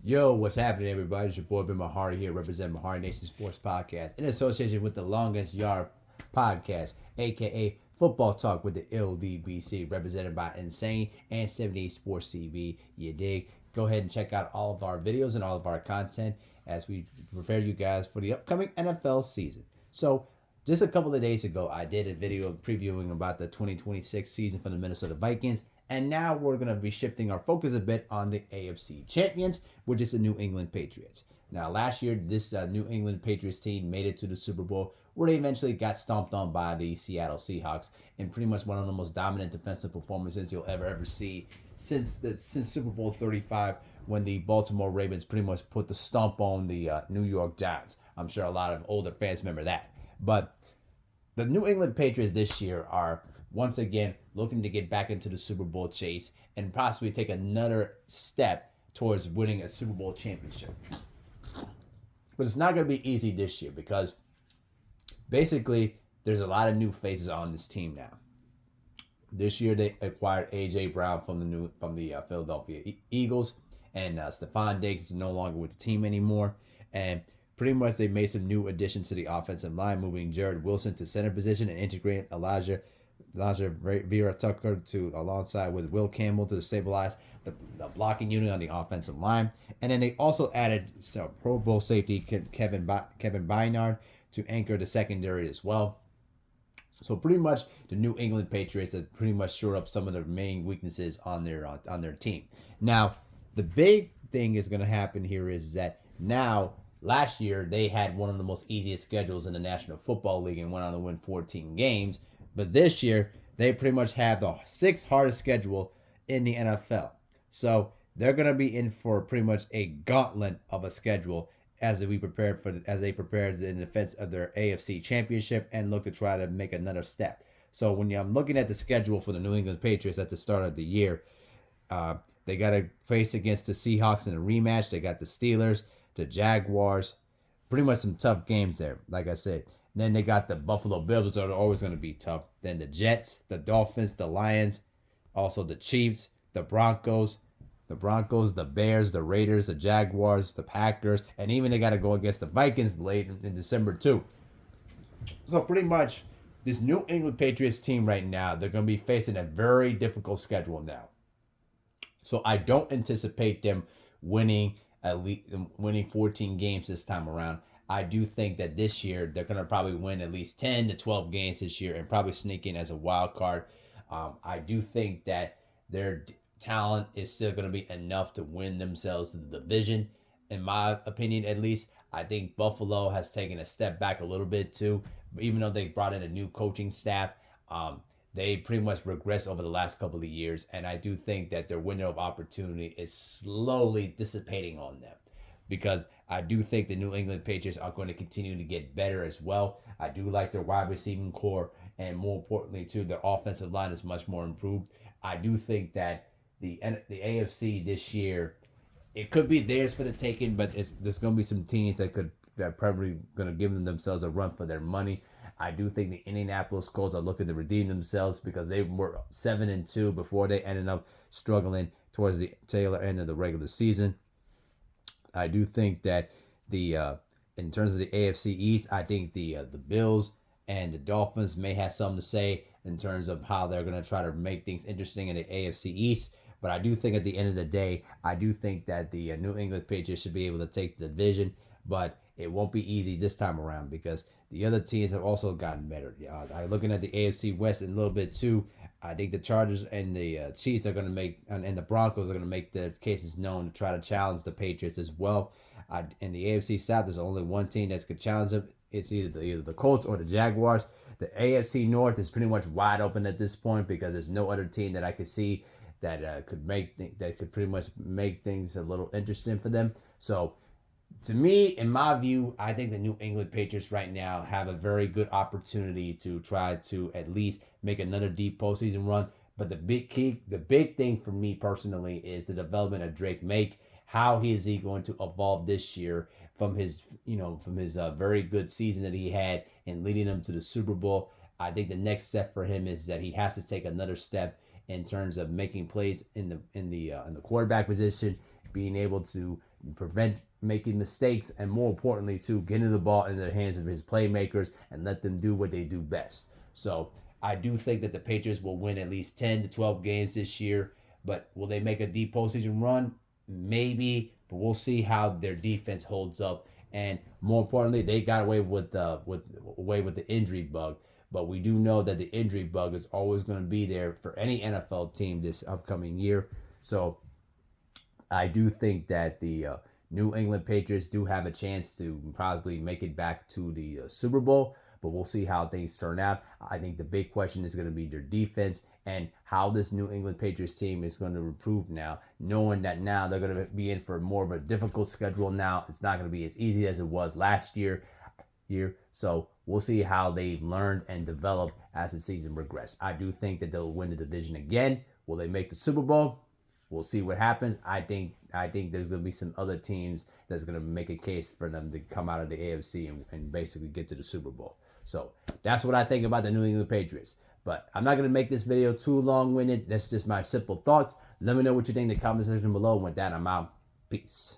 Yo, what's happening, everybody? It's your boy Ben Mahari here, representing Mahari Nation Sports Podcast in association with the Longest Yard Podcast, aka Football Talk with the LDBC, represented by Insane and 78 Sports TV. You dig? Go ahead and check out all of our videos and all of our content as we prepare you guys for the upcoming NFL season. So, just a couple of days ago, I did a video previewing about the 2026 season for the Minnesota Vikings. And now we're going to be shifting our focus a bit on the AFC champions, which is the New England Patriots. Now, last year, this New England Patriots team made it to the Super Bowl, where they eventually got stomped on by the Seattle Seahawks in pretty much one of the most dominant defensive performances you'll ever see since Super Bowl 35, when the Baltimore Ravens pretty much put the stomp on the New York Giants. I'm sure a lot of older fans remember that. But the New England Patriots this year are once again looking to get back into the Super Bowl chase and possibly take another step towards winning a Super Bowl championship. But it's not going to be easy this year because basically there's a lot of new faces on this team now. This year they acquired A.J. Brown from the Philadelphia Eagles, and Stephon Diggs is no longer with the team anymore. And pretty much they made some new additions to the offensive line, moving Jared Wilson to center position and integrating Elijah Vera Tucker to alongside with Will Campbell to stabilize the blocking unit on the offensive line. And then they also added Pro Bowl safety Kevin Bynard to anchor the secondary as well. So pretty much the New England Patriots have pretty much shored up some of the main weaknesses on their team. Now, the big thing is going to happen here is that now last year they had one of the most easiest schedules in the National Football League and went on to win 14 games. But this year, they pretty much have the sixth hardest schedule in the NFL. So they're going to be in for pretty much a gauntlet of a schedule as they prepare in defense of their AFC championship and look to try to make another step. So when I'm looking at the schedule for the New England Patriots at the start of the year, they got to face against the Seahawks in a rematch. They got the Steelers, the Jaguars, pretty much some tough games there, like I said. Then they got the Buffalo Bills, which are always going to be tough. Then the Jets, the Dolphins, the Lions, also the Chiefs, the Broncos, the Bears, the Raiders, the Jaguars, the Packers, and even they got to go against the Vikings late in December too. So pretty much this New England Patriots team right now, they're going to be facing a very difficult schedule now. So I don't anticipate them winning 14 games this time around. I do think that this year they're going to probably win at least 10 to 12 games this year and probably sneak in as a wild card. I do think that their talent is still going to be enough to win themselves the division. In my opinion, at least, I think Buffalo has taken a step back a little bit too. Even though they brought in a new coaching staff, they pretty much regressed over the last couple of years. And I do think that their window of opportunity is slowly dissipating on them, because I do think the New England Patriots are going to continue to get better as well. I do like their wide receiving core, and more importantly, too, their offensive line is much more improved. I do think that the AFC this year, it could be theirs for the taking, but there's going to be some teams that are probably going to give themselves a run for their money. I do think the Indianapolis Colts are looking to redeem themselves because they were 7-2 before they ended up struggling towards the tail end of the regular season. I do think that in terms of the AFC East, I think the Bills and the Dolphins may have something to say in terms of how they're going to try to make things interesting in the AFC East. But I do think at the end of the day, I do think that the New England Patriots should be able to take the division, but it won't be easy this time around because the other teams have also gotten better. I'm looking at the AFC West a little bit too. I think the Chargers and the Chiefs are going to make, and the Broncos are going to make their cases known to try to challenge the Patriots as well. In the AFC South, there's only one team that could challenge them. It's either the Colts or the Jaguars. The AFC North is pretty much wide open at this point because there's no other team that I could see that could pretty much make things a little interesting for them. So, to me, in my view, I think the New England Patriots right now have a very good opportunity to try to at least make another deep postseason run. But the big thing for me personally is the development of Drake May. How is he going to evolve this year from his very good season that he had and leading them to the Super Bowl? I think the next step for him is that he has to take another step in terms of making plays in the quarterback position, being able to prevent making mistakes, and more importantly, to getting the ball into the hands of his playmakers and let them do what they do best. So I do think that the Patriots will win at least 10 to 12 games this year, but will they make a deep postseason run? Maybe, but we'll see how their defense holds up. And more importantly, they got away with the injury bug. But we do know that the injury bug is always going to be there for any NFL team this upcoming year. So I do think that the New England Patriots do have a chance to probably make it back to the Super Bowl, but we'll see how things turn out. I think the big question is going to be their defense and how this New England Patriots team is going to improve now, knowing that now they're going to be in for more of a difficult schedule now. It's not going to be as easy as it was last year. So we'll see how they've learned and developed as the season progresses. I do think that they'll win the division again. Will they make the Super Bowl? We'll see what happens. I think there's going to be some other teams that's going to make a case for them to come out of the AFC and basically get to the Super Bowl. So that's what I think about the New England Patriots. But I'm not going to make this video too long-winded. That's just my simple thoughts. Let me know what you think in the comment section below. And with that, I'm out. Peace.